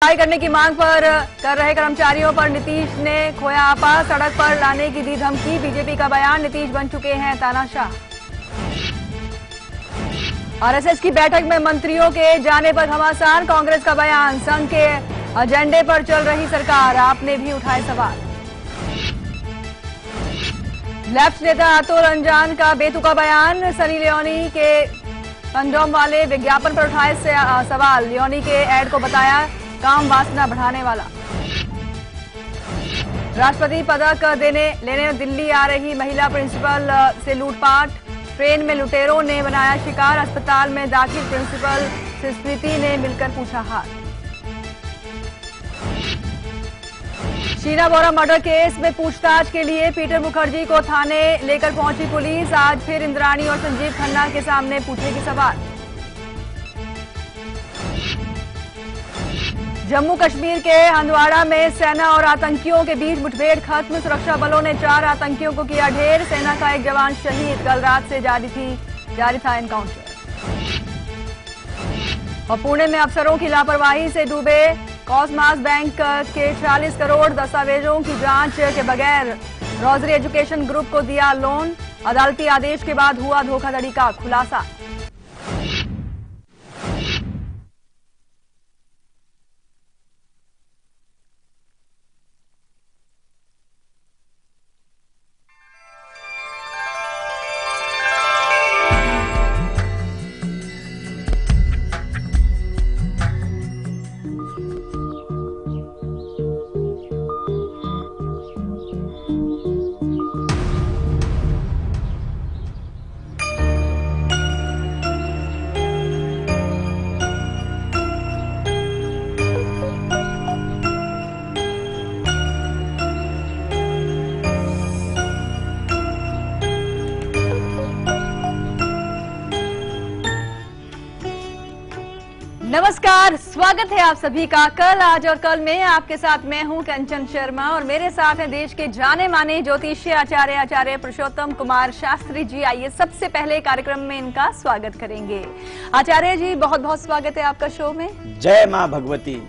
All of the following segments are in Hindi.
सफाई करने की मांग पर कर रहे कर्मचारियों पर नीतीश ने खोया आपा, सड़क पर लाने की दी धमकी। बीजेपी का बयान, नीतीश बन चुके हैं तानाशाह। आरएसएस की बैठक में मंत्रियों के जाने पर घमासान, कांग्रेस का बयान, संघ के एजेंडे पर चल रही सरकार, आपने भी उठाए सवाल। लेफ्ट नेता अतुल अंजान का बेतुका बयान, सनी लियोनी के कंडोम वाले विज्ञापन पर उठाए सवाल, लियोनी के ऐड को बताया काम वासना बढ़ाने वाला। राष्ट्रपति पदक लेने दिल्ली आ रही महिला प्रिंसिपल से लूटपाट, ट्रेन में लुटेरों ने बनाया शिकार, अस्पताल में दाखिल प्रिंसिपल से स्मृति ने मिलकर पूछा हाल। शीना बोरा मर्डर केस में पूछताछ के लिए पीटर मुखर्जी को थाने लेकर पहुंची पुलिस, आज फिर इंद्राणी और संजीव खन्ना के सामने पूछेगी सवाल। जम्मू कश्मीर के हंदवाड़ा में सेना और आतंकियों के बीच मुठभेड़ खत्म, सुरक्षा बलों ने 4 आतंकियों को किया ढेर, सेना का एक जवान शहीद, कल रात से जारी था एनकाउंटर। और पुणे में अफसरों की लापरवाही से डूबे कॉसमास बैंक के 40 करोड़ दस्तावेजों की जांच के बगैर रोजरी एजुकेशन ग्रुप को दिया लोन, अदालती आदेश के बाद हुआ धोखाधड़ी का खुलासा। नमस्कार, स्वागत है आप सभी का कल, आज और कल में। आपके साथ मैं हूं कंचन शर्मा और मेरे साथ हैं देश के जाने माने ज्योतिषी आचार्य पुरुषोत्तम कुमार शास्त्री जी। आइए सबसे पहले कार्यक्रम में इनका स्वागत करेंगे। आचार्य जी, बहुत बहुत स्वागत है आपका शो में। जय मां भगवती।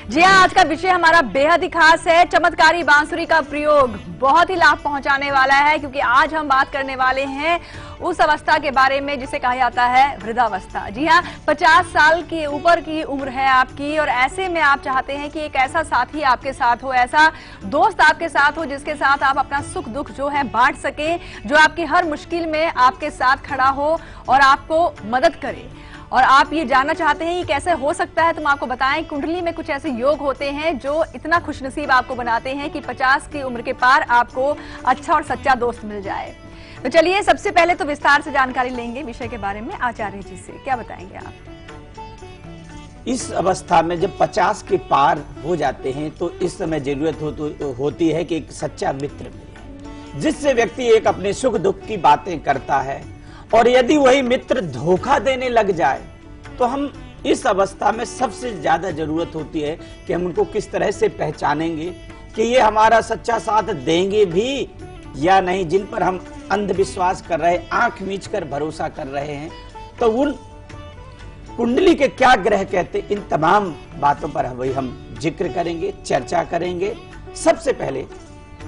जी हाँ, आज का विषय हमारा बेहद ही खास है, चमत्कारी बांसुरी का प्रयोग बहुत ही लाभ पहुंचाने वाला है, क्योंकि आज हम बात करने वाले हैं उस अवस्था के बारे में जिसे कहा जाता है वृद्धावस्था। जी हाँ, 50 साल के ऊपर की उम्र है आपकी और ऐसे में आप चाहते हैं कि एक ऐसा साथी आपके साथ हो, ऐसा दोस्त आपके साथ हो जिसके साथ आप अपना सुख दुख जो है बांट सके, जो आपकी हर मुश्किल में आपके साथ खड़ा हो और आपको मदद करे। और आप ये जानना चाहते हैं कि कैसे हो सकता है, तो हम आपको बताएं, कुंडली में कुछ ऐसे योग होते हैं जो इतना खुशनसीब आपको बनाते हैं कि 50 की उम्र के पार आपको अच्छा और सच्चा दोस्त मिल जाए। तो चलिए सबसे पहले तो विस्तार से जानकारी लेंगे विषय के बारे में आचार्य जी से। क्या बताएंगे आप? इस अवस्था में जब 50 के पार हो जाते हैं तो इस समय जरूरत होती है कि एक सच्चा मित्र मिले, जिससे व्यक्ति एक अपने सुख दुख की बातें करता है। और यदि वही मित्र धोखा देने लग जाए तो हम इस अवस्था में सबसे ज्यादा जरूरत होती है कि हम उनको किस तरह से पहचानेंगे कि ये हमारा सच्चा साथ देंगे भी या नहीं, जिन पर हम अंधविश्वास कर रहे, आंख मीच कर भरोसा कर रहे हैं। तो उन कुंडली के क्या ग्रह कहते, इन तमाम बातों पर वही हम जिक्र करेंगे, चर्चा करेंगे। सबसे पहले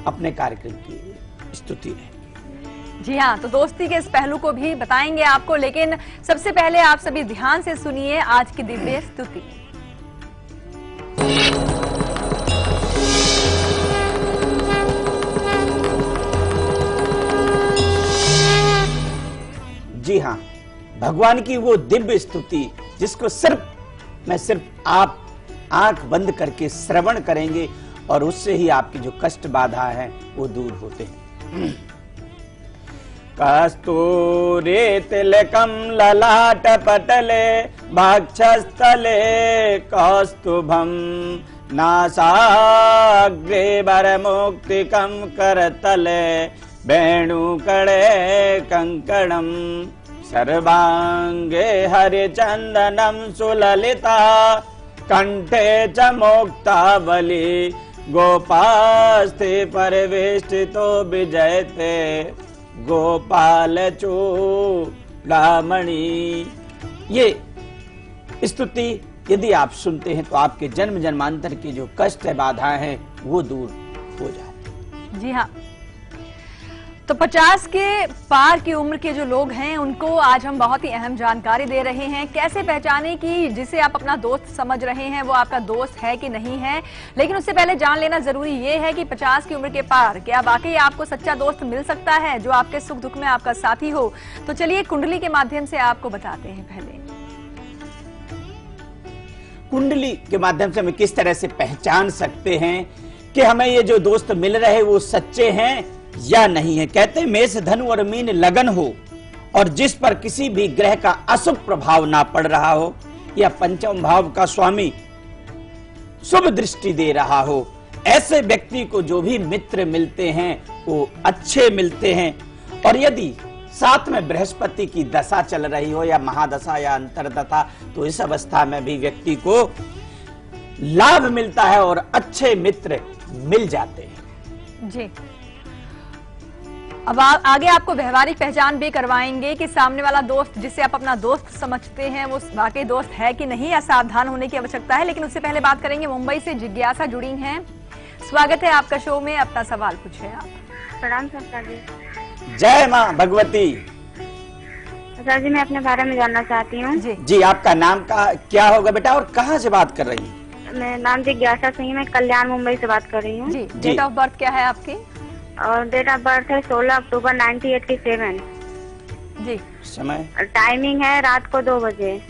अपने कार्यक्रम की स्तुति है। जी हाँ, तो दोस्ती के इस पहलू को भी बताएंगे आपको, लेकिन सबसे पहले आप सभी ध्यान से सुनिए आज की दिव्य स्तुति। जी हाँ, भगवान की वो दिव्य स्तुति जिसको सिर्फ आप आंख बंद करके श्रवण करेंगे और उससे ही आपकी जो कष्ट बाधा है वो दूर होते हैं। कस्तूरी तिलकम ललाट पटले भक्षस्थले कौस्तुभम नासाग्रे वरमुक्तिकं करतले वेणुकणे कंकणम सर्वांगे हरिचंदनम सुललिता कंठे च मोक्तावली गोपास्ते परिवेष्टितो विजयते गोपाल चूड़ामणि। ये स्तुति यदि आप सुनते हैं तो आपके जन्म जन्मांतर की जो कष्ट है, बाधाएं हैं, वो दूर हो जाए। जी हाँ, तो 50 के पार की उम्र के जो लोग हैं उनको आज हम बहुत ही अहम जानकारी दे रहे हैं। कैसे पहचाने कि जिसे आप अपना दोस्त समझ रहे हैं वो आपका दोस्त है कि नहीं है। लेकिन उससे पहले जान लेना जरूरी ये है कि 50 की उम्र के पार क्या वाकई आपको सच्चा दोस्त मिल सकता है जो आपके सुख दुख में आपका साथी हो। तो चलिए कुंडली के माध्यम से आपको बताते हैं। पहले कुंडली के माध्यम से हम किस तरह से पहचान सकते हैं कि हमें ये जो दोस्त मिल रहे हैं वो सच्चे हैं या नहीं है। कहते हैं मेष धनु और मीन लगन हो और जिस पर किसी भी ग्रह का अशुभ प्रभाव ना पड़ रहा हो या पंचम भाव का स्वामी शुभ दृष्टि दे रहा हो, ऐसे व्यक्ति को जो भी मित्र मिलते हैं वो अच्छे मिलते हैं। और यदि साथ में बृहस्पति की दशा चल रही हो या महादशा या अंतरदशा, तो इस अवस्था में भी व्यक्ति को लाभ मिलता है और अच्छे मित्र मिल जाते हैं। जी, अब आगे आपको व्यवहारिक पहचान भी करवाएंगे कि सामने वाला दोस्त जिसे आप अपना दोस्त समझते हैं वो वाकई दोस्त है कि नहीं, या सावधान होने की आवश्यकता है। लेकिन उससे पहले बात करेंगे, मुंबई से जिज्ञासा जुड़ी हैं। स्वागत है आपका शो में, अपना सवाल पूछे आप। प्रणाम सर जी। जय मां भगवती। सर जी, मैं अपने बारे में जानना चाहती हूँ। जी, आपका नाम का क्या होगा बेटा और कहाँ से बात कर रही हैं? मैं नाम जिज्ञासा सिंह, मैं कल्याण मुंबई से बात कर रही हूँ। जी, डेट ऑफ बर्थ क्या है आपकी? और डेट ऑफ बर्थ है 16 अक्टूबर 1987। जी, समय टाइमिंग है रात को 2 बजे।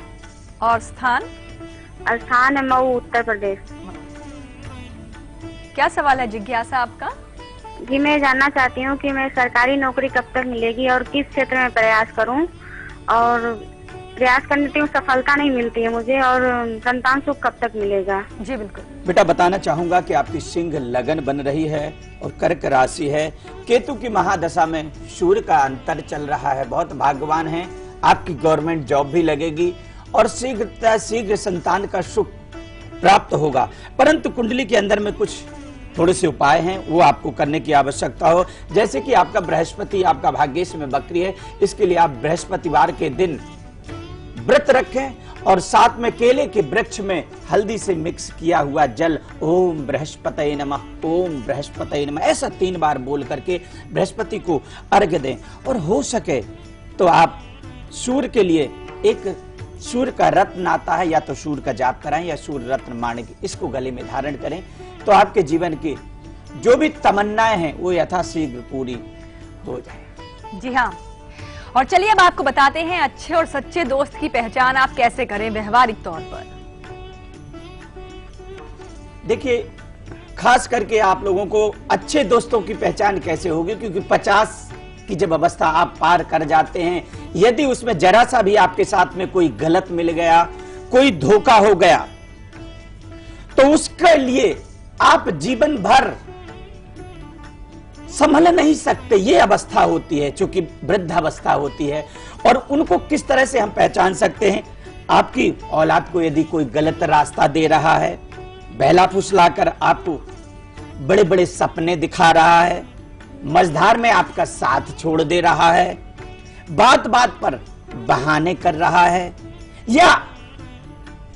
और स्थान? स्थान है मऊ, उत्तर प्रदेश। क्या सवाल है जिज्ञासा आपका? जी, मैं जानना चाहती हूँ कि मैं सरकारी नौकरी कब तक मिलेगी और किस क्षेत्र में प्रयास करूँ, और प्रयास करने की सफलता नहीं मिलती है मुझे, और संतान सुख कब तक मिलेगा। जी बिल्कुल बेटा, बताना चाहूंगा कि आपकी सिंह लगन बन रही है और कर्क राशि है। केतु की महादशा में सूर्य का अंतर चल रहा है, बहुत भाग्यवान है। आपकी गवर्नमेंट जॉब भी लगेगी और शीघ्र संतान का सुख प्राप्त होगा। परंतु कुंडली के अंदर में कुछ थोड़े से उपाय हैं, वो आपको करने की आवश्यकता हो। जैसे कि आपका बृहस्पति आपका भाग्येश में बकरी है, इसके लिए आप बृहस्पतिवार के दिन व्रत रखें और साथ में केले के वृक्ष में हल्दी से मिक्स किया हुआ जल ओम बृहस्पतये नमः, ओम बृहस्पतये नमः, ऐसा 3 बार बोल करके बृहस्पति को अर्घ्य दें। और हो सके तो आप सूर्य के लिए एक सूर्य का रत्न आता है, या तो सूर्य का जाप कराएं या सूर्य रत्न माणिक, इसको गले में धारण करें तो आपके जीवन की जो भी तमन्नाएं हैं वो यथाशीघ्र पूरी हो जाए। जी हाँ, और चलिए अब आपको बताते हैं अच्छे और सच्चे दोस्त की पहचान आप कैसे करें व्यवहारिक तौर पर। देखिए, खास करके आप लोगों को अच्छे दोस्तों की पहचान कैसे होगी, क्योंकि 50 की जब अवस्था आप पार कर जाते हैं, यदि उसमें जरा सा भी आपके साथ में कोई गलत मिल गया, कोई धोखा हो गया, तो उसके लिए आप जीवन भर संभल नहीं सकते। ये अवस्था होती है, चूंकि वृद्धावस्था होती है। और उनको किस तरह से हम पहचान सकते हैं? आपकी औलाद को यदि कोई गलत रास्ता दे रहा है, बहला फुसलाकर आपको बड़े बड़े सपने दिखा रहा है, मझधार में आपका साथ छोड़ दे रहा है, बात बात पर बहाने कर रहा है, या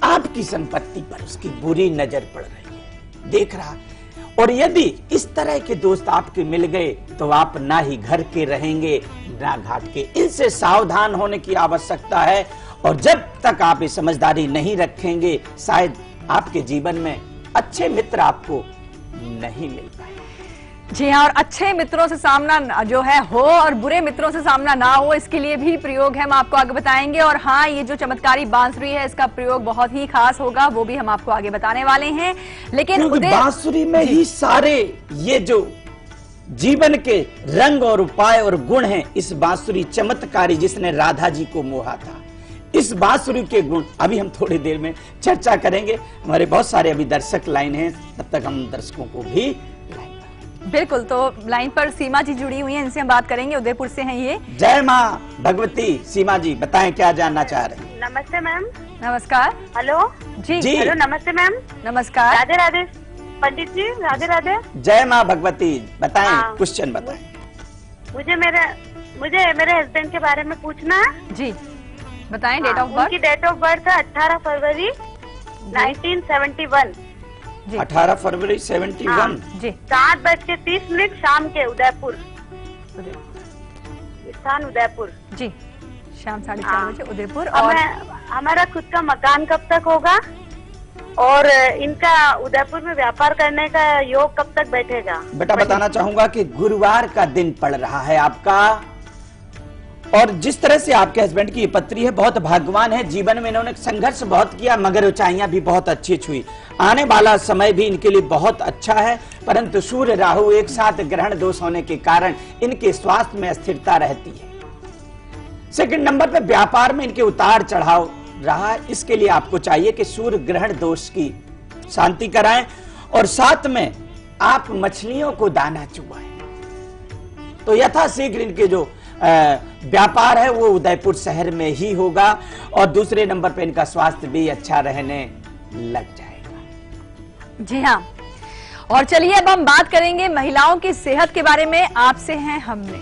आपकी संपत्ति पर उसकी बुरी नजर पड़ रही है, देख रहा है, और यदि इस तरह के दोस्त आपके मिल गए तो आप ना ही घर के रहेंगे ना घाट के। इनसे सावधान होने की आवश्यकता है। और जब तक आप ये समझदारी नहीं रखेंगे, शायद आपके जीवन में अच्छे मित्र आपको नहीं मिल पाए। जी हाँ, और अच्छे मित्रों से सामना जो है हो और बुरे मित्रों से सामना ना हो, इसके लिए भी प्रयोग है, हम आपको आगे बताएंगे। और हाँ, ये जो चमत्कारी बांसुरी है इसका प्रयोग बहुत ही खास होगा, वो भी हम आपको आगे बताने वाले हैं। लेकिन बांसुरी में ही सारे ये जो जीवन के रंग और उपाय और गुण हैं, इस बांसुरी चमत्कारी जिसने राधा जी को मोहा था, इस बांसुरी के गुण अभी हम थोड़ी देर में चर्चा करेंगे। हमारे बहुत सारे अभी दर्शक लाइन हैं, तब तक हम दर्शकों को भी बिल्कुल, तो लाइन पर सीमा जी जुड़ी हुई हैं, इनसे हम बात करेंगे। उदयपुर से हैं ये। जय माँ भगवती। सीमा जी बताएं क्या जानना चाह रहे हैं? नमस्ते मैम। नमस्कार। हेलो जी। हेलो, नमस्ते मैम। नमस्कार। राधे राधे पंडित जी, राधे राधे। जय माँ भगवती, बताएं, क्वेश्चन बताएं। मुझे मेरे हस्बैंड के बारे में पूछना है। जी बताएं। Date of birth? उनकी डेट ऑफ बर्थ है 18 फरवरी 1971 जी 18 फरवरी 71। जी 7:30 शाम के उदयपुर, स्थान उदयपुर। जी शाम 4:30 हाँ। बजे उदयपुर। और हमारा खुद का मकान कब तक होगा और इनका उदयपुर में व्यापार करने का योग कब तक बैठेगा? बेटा बताना चाहूंगा कि गुरुवार का दिन पड़ रहा है आपका, और जिस तरह से आपके हस्बैंड की पत्री है, बहुत भाग्यवान है। जीवन में इन्होंने संघर्ष बहुत किया मगर ऊंचाइयां भी बहुत अच्छी छुई। आने वाला समय भी इनके लिए बहुत अच्छा है, परंतु सूर्य राहु एक साथ ग्रहण दोष होने के कारण इनके स्वास्थ्य में अस्थिरता रहती है। सेकंड नंबर पे व्यापार में इनके उतार चढ़ाव रहा, इसके लिए आपको चाहिए कि सूर्य ग्रहण दोष की शांति कराएं और साथ में आप मछलियों को दाना चुबाएं, तो यथाशीघ्र इनके जो व्यापार है वो उदयपुर शहर में ही होगा। और दूसरे नंबर पे इनका स्वास्थ्य भी अच्छा रहने लग जाएगा। जी हाँ, और चलिए अब हम बात करेंगे महिलाओं की सेहत के बारे में। आपसे हैं हमने।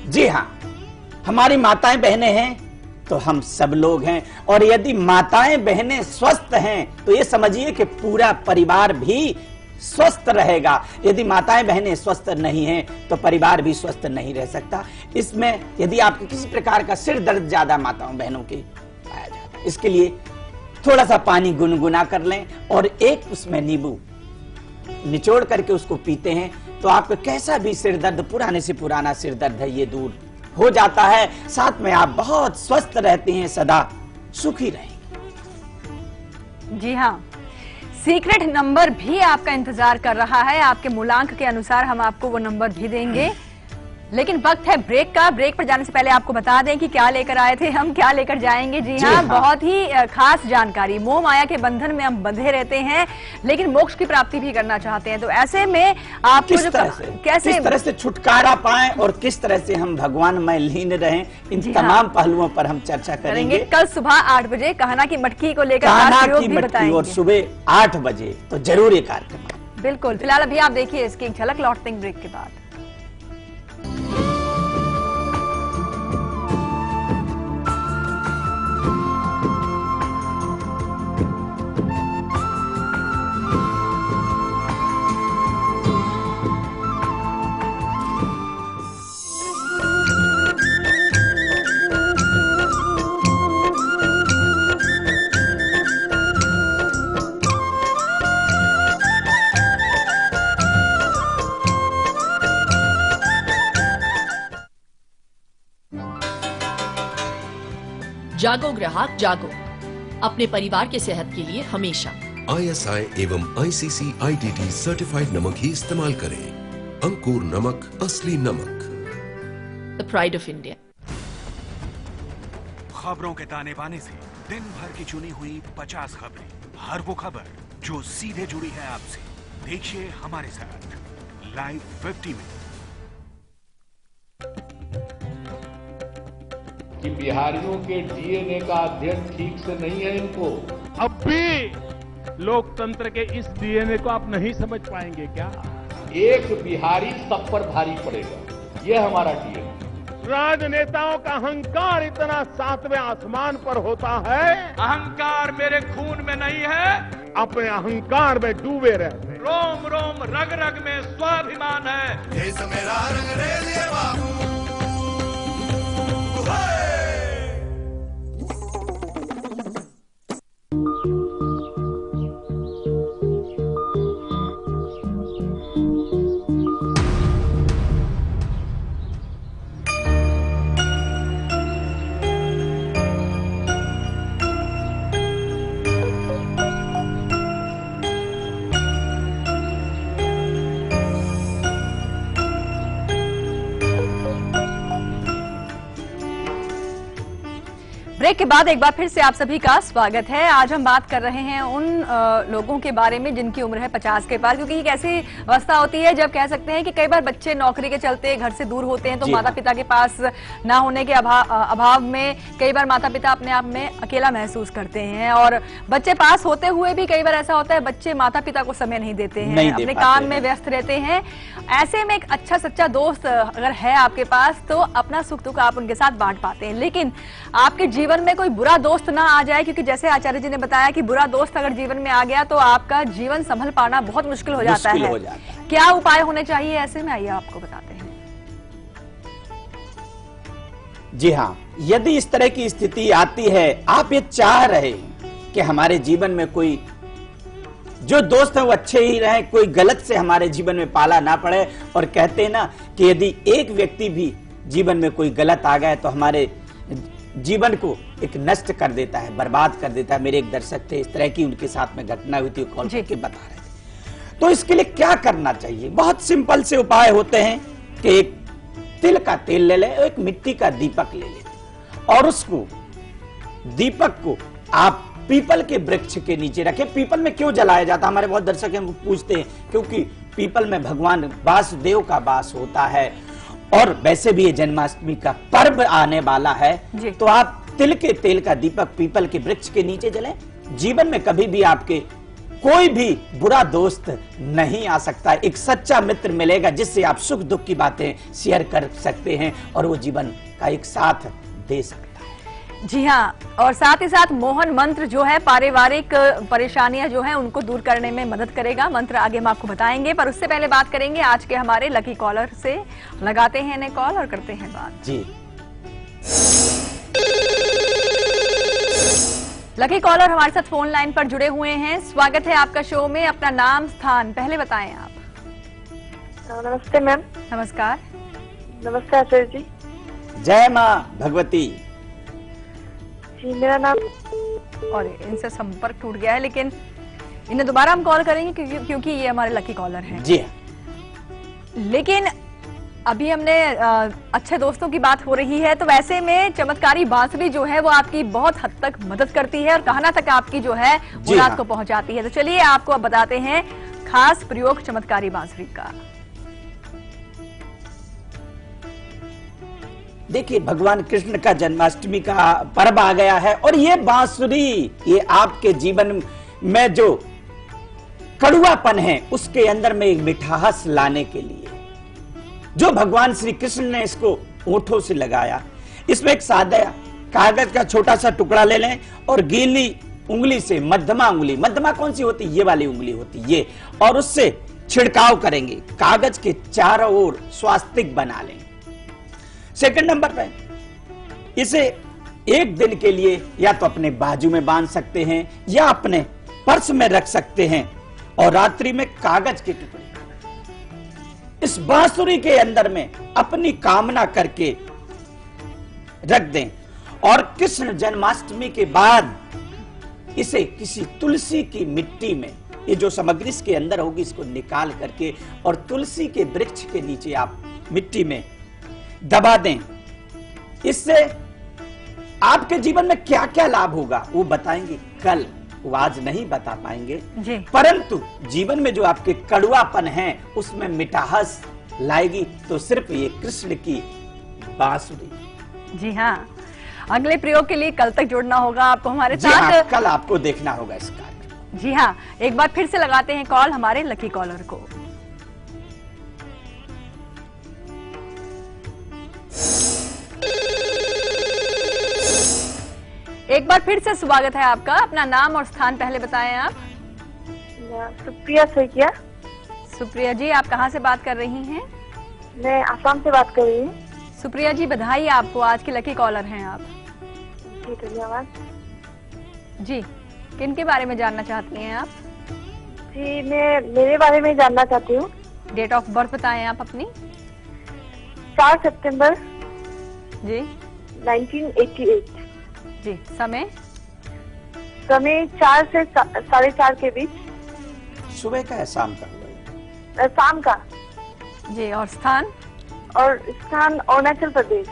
जी हाँ, हमारी माताएं बहनें हैं तो हम सब लोग हैं, और यदि माताएं बहनें स्वस्थ हैं तो ये समझिए कि पूरा परिवार भी स्वस्थ रहेगा। यदि माताएं बहनें स्वस्थ नहीं हैं तो परिवार भी स्वस्थ नहीं रह सकता। इसमें यदि आपके किसी प्रकार का सिर दर्द ज्यादा माताओं बहनों के पाया जाता है, इसके लिए थोड़ा सा पानी गुनगुना कर लें और एक उसमें नींबू निचोड़ करके उसको पीते हैं तो आपका कैसा भी सिर दर्द, पुराने से पुराना सिर दर्द है, ये दूर हो जाता है। साथ में आप बहुत स्वस्थ रहते हैं, सदा सुखी रहेंगे। जी हाँ, सीक्रेट नंबर भी आपका इंतजार कर रहा है। आपके मूलांक के अनुसार हम आपको वो नंबर भी देंगे, लेकिन वक्त है ब्रेक का। ब्रेक पर जाने से पहले आपको बता दें कि क्या लेकर आए थे हम, क्या लेकर जाएंगे। जी हाँ, बहुत ही खास जानकारी। मोह माया के बंधन में हम बंधे रहते हैं लेकिन मोक्ष की प्राप्ति भी करना चाहते हैं, तो ऐसे में आपको किस तरह से छुटकारा पाएं और किस तरह से हम भगवान में लीन रहें, इन तमाम पहलुओं पर हम चर्चा करेंगे। कल सुबह 8 बजे कहना की मटकी को लेकर और सुबह 8 बजे तो जरूर ये कार्यक्रम। बिल्कुल। फिलहाल अभी आप देखिए इसकी एक झलक, लौटते हैं ब्रेक के बाद। जागो ग्राहक जागो, अपने परिवार के सेहत के लिए हमेशा ISI एवं ICC ITT सर्टिफाइड नमक ही इस्तेमाल करें। अंकुर नमक, असली नमक। The pride of India. खबरों के ताने बाने से दिन भर की चुनी हुई 50 खबरें, हर वो खबर जो सीधे जुड़ी है आपसे। देखिए हमारे साथ लाइव 50 में। कि बिहारियों के डीएनए का अध्ययन ठीक से नहीं है इनको। अब भी लोकतंत्र के इस डीएनए को आप नहीं समझ पाएंगे क्या? एक बिहारी सब पर भारी पड़ेगा, यह हमारा डीएनए। राजनेताओं का अहंकार इतना 7वें आसमान पर होता है। अहंकार मेरे खून में नहीं है, अपने अहंकार में डूबे रहते। रोम रोम रग रग में स्वाभिमान है। देश मेरा रंग रेलिए बाबू। ब्रेक के बाद एक बार फिर से आप सभी का स्वागत है। आज हम बात कर रहे हैं उन लोगों के बारे में जिनकी उम्र है 50 के पार, क्योंकि एक ऐसी अवस्था होती है जब कह सकते हैं कि कई बार बच्चे नौकरी के चलते घर से दूर होते हैं, तो माता पिता के पास ना होने के अभाव में कई बार माता पिता अपने आप में अकेला महसूस करते हैं, और बच्चे पास होते हुए भी कई बार ऐसा होता है बच्चे माता पिता को समय नहीं देते हैं, अपने काम में व्यस्त रहते हैं। ऐसे में एक अच्छा सच्चा दोस्त अगर है आपके पास तो अपना सुख दुख आप उनके साथ बांट पाते हैं। लेकिन आपके जीवन में कोई बुरा दोस्त ना आ जाए, क्योंकि जैसे आचार्य जी ने बताया कि बुरा दोस्त अगर जीवन में आ गया तो आपका जीवन संभल पाना बहुत मुश्किल हो जाता है। क्या उपाय होने चाहिए ऐसे में, आइए आपको बताते हैं। जी हाँ, यदि इस तरह की स्थिति आती है, आप ये चाह रहे हैं कि हमारे जीवन में कोई जो दोस्त है वो अच्छे ही रहे, कोई गलत से हमारे जीवन में पाला ना पड़े, और कहते हैं ना कि यदि एक व्यक्ति भी जीवन में कोई गलत आ गया तो हमारे जीवन को एक नष्ट कर देता है, बर्बाद कर देता है। मेरे एक दर्शक थे, इस तरह की उनके साथ में घटना हुई थी, कॉल करके बता रहे थे। तो इसके लिए क्या करना चाहिए? बहुत सिंपल से उपाय होते हैं कि एक तिल का तेल ले ले, एक मिट्टी का दीपक ले ले, और उसको दीपक को आप पीपल के वृक्ष के नीचे रखें। पीपल में क्यों जलाया जाता है? हमारे बहुत दर्शक हमको पूछते हैं, क्योंकि पीपल में भगवान वासुदेव का वास होता है, और वैसे भी ये जन्माष्टमी का पर्व आने वाला है, तो आप तिल के तेल का दीपक पीपल के वृक्ष के नीचे जलें। जीवन में कभी भी आपके कोई भी बुरा दोस्त नहीं आ सकता, एक सच्चा मित्र मिलेगा जिससे आप सुख दुख की बातें शेयर कर सकते हैं, और वो जीवन का एक साथ दे सकता है। जी हाँ, और साथ ही साथ मोहन मंत्र जो है पारिवारिक परेशानियां जो हैं उनको दूर करने में मदद करेगा। मंत्र आगे हम आपको बताएंगे, पर उससे पहले बात करेंगे आज के हमारे लकी कॉलर से। लगाते हैं इन्हें कॉल और करते हैं बात। जी, लकी कॉलर हमारे साथ फोन लाइन पर जुड़े हुए हैं। स्वागत है आपका शो में। अपना नाम स्थान पहले बताएं आप। नमस्ते मैम। नमस्कार। नमस्ते आचार्य जी। जय माँ भगवती। जी, मेरा नाम। और इनसे संपर्क टूट गया है, लेकिन इन्हें दोबारा हम कॉल करेंगे क्योंकि ये हमारे लकी कॉलर हैं। जी, लेकिन अभी हमने अच्छे दोस्तों की बात हो रही है, तो वैसे में चमत्कारी बांसुरी जो है वो आपकी बहुत हद तक मदद करती है और कहाना तक आपकी जो है वो रात को पहुंचाती है। तो चलिए आपको अब बताते हैं खास प्रयोग चमत्कारी बांसुरी का। देखिए, भगवान कृष्ण का जन्माष्टमी का पर्व आ गया है, और ये बांसुरी ये आपके जीवन में जो कड़ुआपन है उसके अंदर में एक मिठास लाने के लिए जो भगवान श्री कृष्ण ने इसको ओठों से लगाया। इसमें एक सादा कागज का छोटा सा टुकड़ा ले लें और गीली उंगली से, मध्यमा उंगली, मध्यमा कौन सी होती है? ये वाली उंगली होती है ये, और उससे छिड़काव करेंगे। कागज के चारों ओर स्वास्तिक बना लें। सेकंड नंबर पे इसे एक दिन के लिए या तो अपने बाजू में बांध सकते हैं या अपने पर्स में रख सकते हैं, और रात्रि में कागज के टुकड़े इस बांसुरी के अंदर में अपनी कामना करके रख दें, और कृष्ण जन्माष्टमी के बाद इसे किसी तुलसी की मिट्टी में, ये जो सामग्री इसके अंदर होगी इसको निकाल करके और तुलसी के वृक्ष के नीचे आप मिट्टी में दबा दें। इससे आपके जीवन में क्या क्या लाभ होगा वो बताएंगे कल, वो आज नहीं बता पाएंगे, परंतु जीवन में जो आपके कड़ुआपन है उसमें मिठास लाएगी तो सिर्फ ये कृष्ण की बांसुरी। जी हाँ, अगले प्रयोग के लिए कल तक जुड़ना होगा आपको हमारे साथ। हाँ, कल आपको देखना होगा इस कार्य। जी हाँ, एक बार फिर से लगाते हैं कॉल हमारे लकी कॉलर को। एक बार फिर से स्वागत है आपका। अपना नाम और स्थान पहले बताएं आप। सुप्रिया सैकिया। सुप्रिया जी, आप कहां से बात कर रही हैं? मैं आसाम से बात कर रही हूँ। सुप्रिया जी, बधाई आपको, आज के लकी कॉलर हैं आप। जी, धन्यवाद। जी, किन के बारे में जानना चाहती हैं आप? जी, मैं मेरे बारे में जानना चाहती हूँ। डेट ऑफ बर्थ बताएं आप अपनी। 4 सितंबर जी 1988। जी, समय 4 से 4:30 के बीच। सुबह का है शाम का? शाम का। जी, और स्थान? और स्थान अरुणाचल प्रदेश।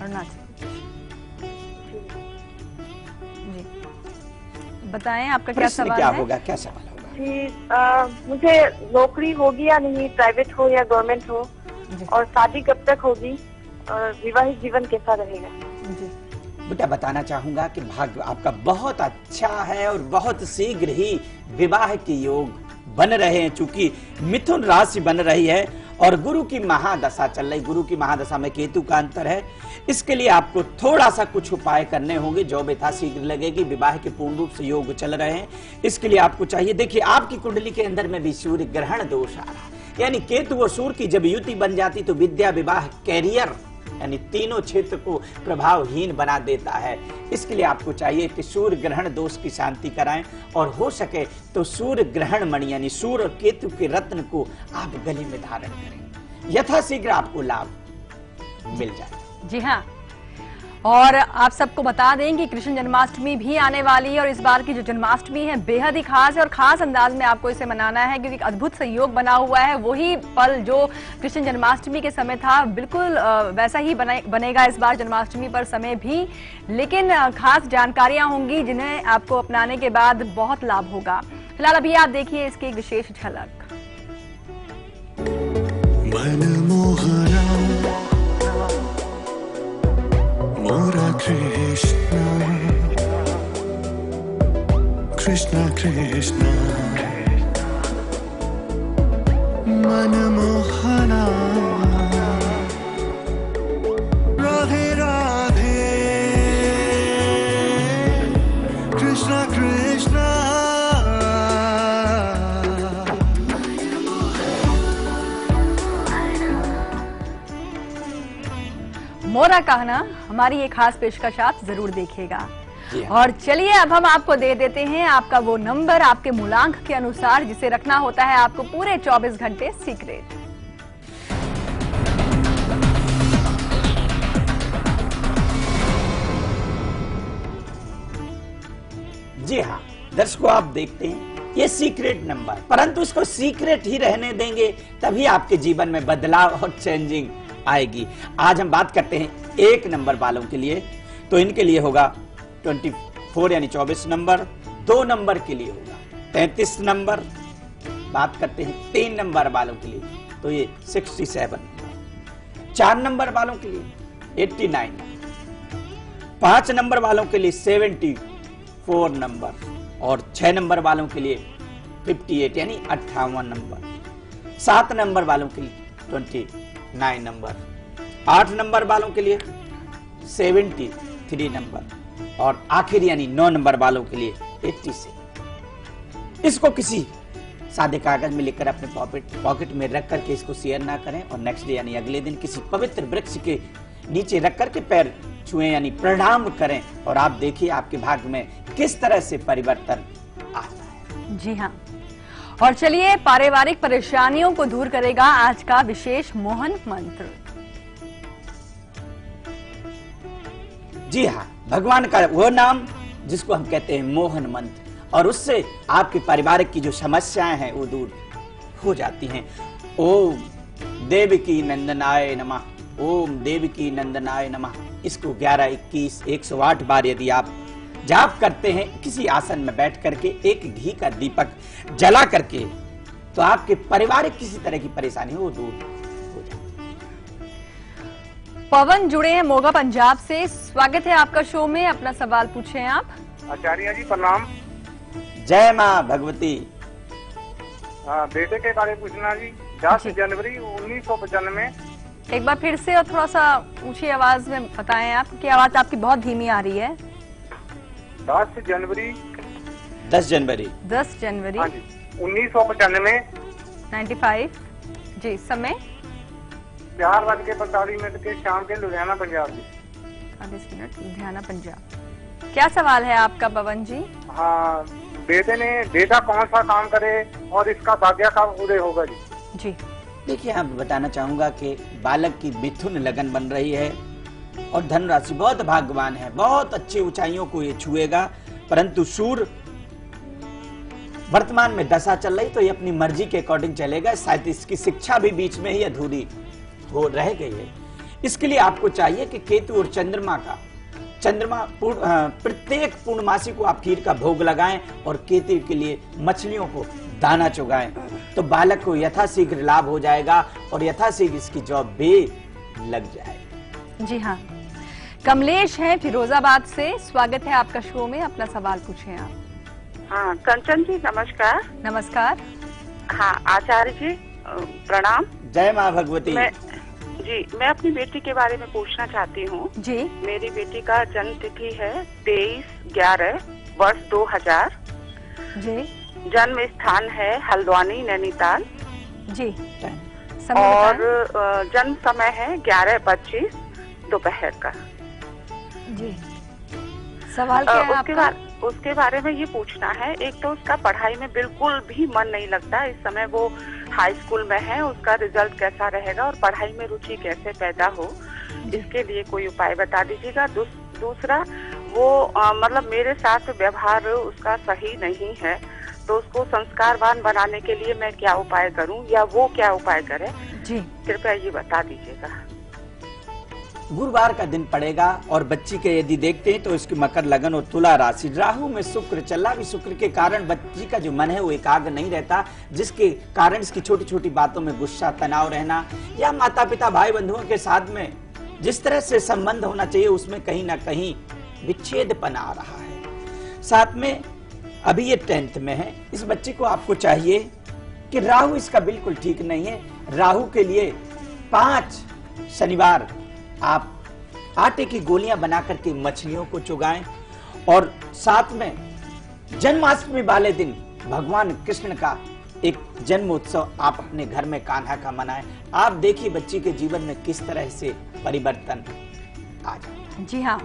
अरुणाचल। बताएं आपका क्या प्रश्न सवाल क्या है? होगा, क्या सवाल होगा? जी मुझे नौकरी होगी या नहीं, प्राइवेट हो या गवर्नमेंट हो, और शादी कब तक होगी, और विवाहित जीवन कैसा रहेगा? जी बेटा बताना चाहूंगा कि भाग्य आपका बहुत अच्छा है और बहुत शीघ्र ही विवाह के योग बन रहे हैं, चूंकि मिथुन राशि बन रही है और गुरु की महादशा चल रही। गुरु की महादशा में केतु का अंतर है, इसके लिए आपको थोड़ा सा कुछ उपाय करने होंगे। जो यथाशीघ्र लगेगी। विवाह के पूर्ण रूप से योग चल रहे हैं, इसके लिए आपको चाहिए, देखिए आपकी कुंडली के अंदर में भी सूर्य ग्रहण दोष आ रहा है, यानी केतु और सूर्य की जब युति बन जाती तो विद्या, विवाह, कैरियर यानी तीनों क्षेत्र को प्रभावहीन बना देता है। इसके लिए आपको चाहिए कि सूर्य ग्रहण दोष की शांति कराएं और हो सके तो सूर्य ग्रहण मणि यानी सूर्य और केतु के रत्न को आप गले में धारण करें, यथाशीघ्र आपको लाभ मिल जाए। जी हाँ, और आप सबको बता दें कि कृष्ण जन्माष्टमी भी आने वाली है और इस बार की जो जन्माष्टमी है बेहद ही खास है और खास अंदाज में आपको इसे मनाना है, क्योंकि एक अद्भुत संयोग बना हुआ है। वही पल जो कृष्ण जन्माष्टमी के समय था बिल्कुल वैसा ही बनेगा इस बार जन्माष्टमी पर समय भी, लेकिन खास जानकारियां होंगी जिन्हें आपको अपनाने के बाद बहुत लाभ होगा। फिलहाल अभी आप देखिए इसकी एक विशेष झलक। मोरा कृष्णा कृष्णा कृष्णा मनमोहना राधे राधे कृष्णा कृष्णा। मोरा कहना हमारी ये खास पेशकश आप जरूर देखिएगा। और चलिए अब हम आपको दे देते हैं आपका वो नंबर आपके मूलांक के अनुसार जिसे रखना होता है आपको पूरे 24 घंटे सीक्रेट। जी हाँ दर्शकों, आप देखते हैं ये सीक्रेट नंबर, परंतु इसको सीक्रेट ही रहने देंगे तभी आपके जीवन में बदलाव और चेंजिंग आएगी। आज हम बात करते हैं 1 नंबर वालों के लिए, तो इनके लिए होगा 24 यानी 24 नंबर। 2 नंबर के लिए होगा 33 नंबर। बात करते हैं 3 नंबर वालों के लिए, तो ये 67 नंबर। 4 नंबर वालों के लिए 89 नंबर। 5 नंबर वालों के लिए 74 नंबर और 6 नंबर वालों के लिए 58 यानी 58 नंबर। 7 नंबर वालों के लिए 29 नंबर। 8 नंबर वालों के लिए 73 नंबर और आखिर यानी 9 नंबर वालों के लिए 86। इसको किसी सादे कागज में लिखकर अपने पॉकेट में रख करके इसको शेयर ना करें और नेक्स्ट डे यानी अगले दिन किसी पवित्र वृक्ष के नीचे रख करके पैर छुएं यानी प्रणाम करें और आप देखिए आपके भाग्य में किस तरह से परिवर्तन आता है। जी हाँ, और चलिए पारिवारिक परेशानियों को दूर करेगा आज का विशेष मोहन मंत्र। जी हाँ, भगवान का वो नाम जिसको हम कहते हैं मोहन मंत्र, और उससे आपके पारिवारिक की जो समस्याएं हैं वो दूर हो जाती हैं। ओम देवकी नंदनाय नमः, ओम देवकी नंदनाय नमः। इसको 11, 21, 108 बार यदि आप जाप करते हैं किसी आसन में बैठ करके एक घी का दीपक जला करके, तो आपके पारिवारिक किसी तरह की परेशानी हो दूर हो जाती है। पवन जुड़े हैं मोगा पंजाब से, स्वागत है आपका शो में, अपना सवाल पूछें आप। आचार्य जी प्रणाम। जय माँ भगवती। बेटे के बारे में पूछना जी। 10 जनवरी 1995। एक बार फिर से और थोड़ा सा ऊंची आवाज में बताएं आप, क्योंकि आवाज आपकी बहुत धीमी आ रही है। 10 जनवरी 10 जनवरी 1995। 95 जी। समय 4:45 के शाम के लुधियाना पंजाब जी। 40 मिनट लुधियाना पंजाब। क्या सवाल है आपका पवन जी? हाँ, बेटा कौन सा काम करे और इसका भाग्य कब उदय होगा जी? जी देखिए, आप बताना चाहूंगा कि बालक की मिथुन लगन बन रही है और धन राशि बहुत भाग्यवान है, बहुत अच्छी ऊंचाइयों को ये छुएगा, परंतु सूर्य वर्तमान में दशा चल रही तो ये अपनी मर्जी के अकॉर्डिंग चलेगा। शायद इसकी शिक्षा भी बीच में ही अधूरी हो रह गई है। इसके लिए आपको चाहिए कि केतु और चंद्रमा का चंद्रमा प्रत्येक पूर्णमासी को आप खीर का भोग लगाएं और केतु के लिए मछलियों को दाना चुगाएं, तो बालक को यथाशीघ्र लाभ हो जाएगा और यथाशीघ्र इसकी जॉब भी लग जाएगी। जी हाँ, कमलेश हैं फिरोजाबाद से, स्वागत है आपका शो में, अपना सवाल पूछें आप। हाँ, कंचन जी नमस्कार। नमस्कार। हाँ, आचार्य जी प्रणाम। जय माँ भगवती। मैं अपनी बेटी के बारे में पूछना चाहती हूँ जी। मेरी बेटी का जन्म तिथि है 23/11 वर्ष 2000 जी। जन्म स्थान है हल्द्वानी नैनीताल जी। और जन्म समय है 11:25 दोपहर का जी। सवाल क्या है आपका? उसके बारे में ये पूछना है, एक तो उसका पढ़ाई में बिल्कुल भी मन नहीं लगता, इस समय वो हाई स्कूल में है, उसका रिजल्ट कैसा रहेगा और पढ़ाई में रुचि कैसे पैदा हो, इसके लिए कोई उपाय बता दीजिएगा। दूसरा, वो मतलब मेरे साथ व्यवहार उसका सही नहीं है, तो उसको संस्कारवान बनाने के लिए मैं क्या उपाय करूं या वो क्या उपाय करे जी, कृपया ये बता दीजिएगा। गुरुवार का दिन पड़ेगा और बच्ची के यदि देखते हैं तो इसकी मकर लगन और तुला राशि, राहु में शुक्र चल रहा, भी शुक्र के कारण बच्ची का जो मन है वो एकाग्र नहीं रहता, जिसके कारण इसकी छोटी छोटी बातों में गुस्सा, तनाव रहना या माता पिता भाई बंधुओं के साथ में जिस तरह से संबंध होना चाहिए उसमें कहीं ना कहीं विच्छेदपन आ रहा है। साथ में अभी ये 10th में है, इस बच्चे को आपको चाहिए कि राहु इसका बिल्कुल ठीक नहीं है, राहु के लिए 5 शनिवार आप आटे की गोलियां बना करके मछलियों को चुगाएं और साथ में जन्माष्टमी वाले दिन भगवान कृष्ण का एक जन्मोत्सव आप अपने घर में कान्हा का मनाएं। आप देखिए बच्ची के जीवन में किस तरह से परिवर्तन आ जाए। जी हाँ,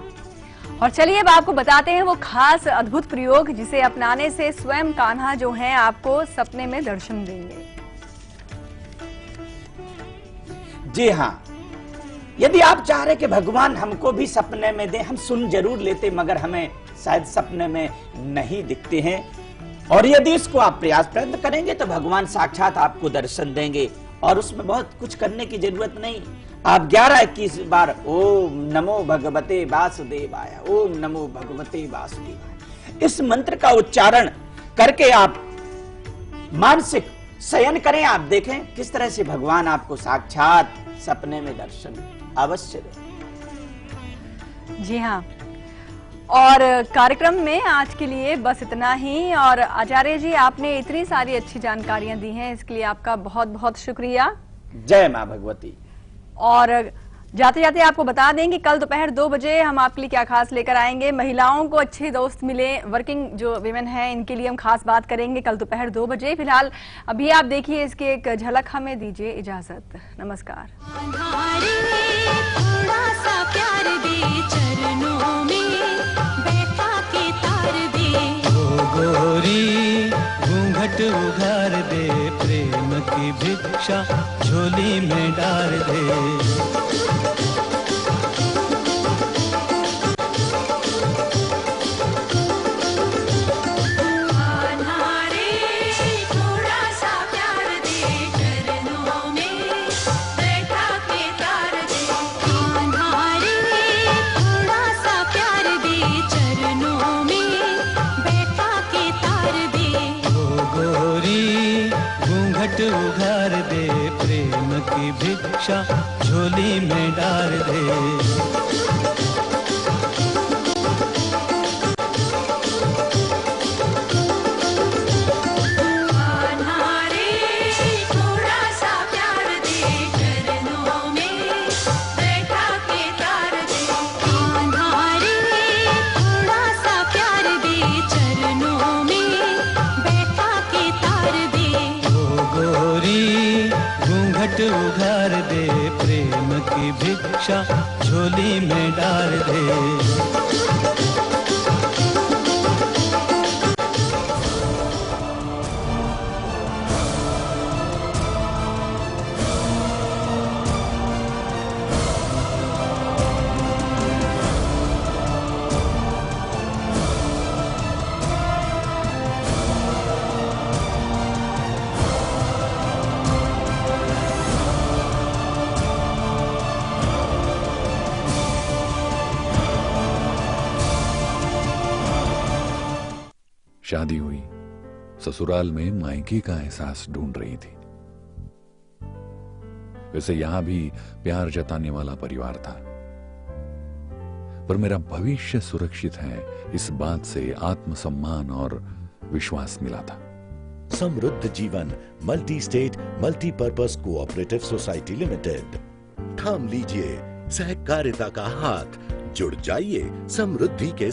और चलिए अब आपको बताते हैं वो खास अद्भुत प्रयोग जिसे अपनाने से स्वयं कान्हा जो है आपको सपने में दर्शन देंगे। जी हाँ, यदि आप चाह रहे कि भगवान हमको भी सपने में दें, हम सुन जरूर लेते मगर हमें शायद सपने में नहीं दिखते हैं, और यदि इसको आप प्रयत्न करेंगे तो भगवान साक्षात आपको दर्शन देंगे और उसमें बहुत कुछ करने की जरूरत नहीं। आप 11-21 बार ओम नमो भगवते वासुदेवाय, ओम नमो भगवते वासुदेवाय इस मंत्र का उच्चारण करके आप मानसिक शयन करें। आप देखें किस तरह से भगवान आपको साक्षात सपने में दर्शन अवश्य दे। जी हाँ, और कार्यक्रम में आज के लिए बस इतना ही। और आचार्य जी, आपने इतनी सारी अच्छी जानकारियां दी हैं, इसके लिए आपका बहुत बहुत शुक्रिया। जय मां भगवती। और जाते जाते आपको बता दें कि कल दोपहर 2 बजे हम आपके लिए क्या खास लेकर आएंगे। महिलाओं को अच्छे दोस्त मिले, वर्किंग जो विमेन हैं इनके लिए हम खास बात करेंगे कल दोपहर 2 बजे। फिलहाल अभी आप देखिए इसकी एक झलक, हमें दीजिए इजाजत। नमस्कार। थोड़ा सा प्यार दे, चरणों में बैठा के तार दे, ओ गोरी घूंघट उघार दे, प्रेम की भिक्षा झोली में डाल दे। उघार दे, प्रेम की भिक्षा झोली में डाल दे। उघार दे, प्रेम की भिक्षा झोली में डाल दे। शादी हुई, ससुराल में मायके का एहसास ढूंढ रही थी। वैसे यहां भी प्यार जताने वाला परिवार था, पर मेरा भविष्य सुरक्षित है इस बात से आत्मसम्मान और विश्वास मिला था। समृद्ध जीवन multi state multipurpose cooperative society limited. थाम लीजिए सहकारिता का हाथ, जुड़ जाइए समृद्धि के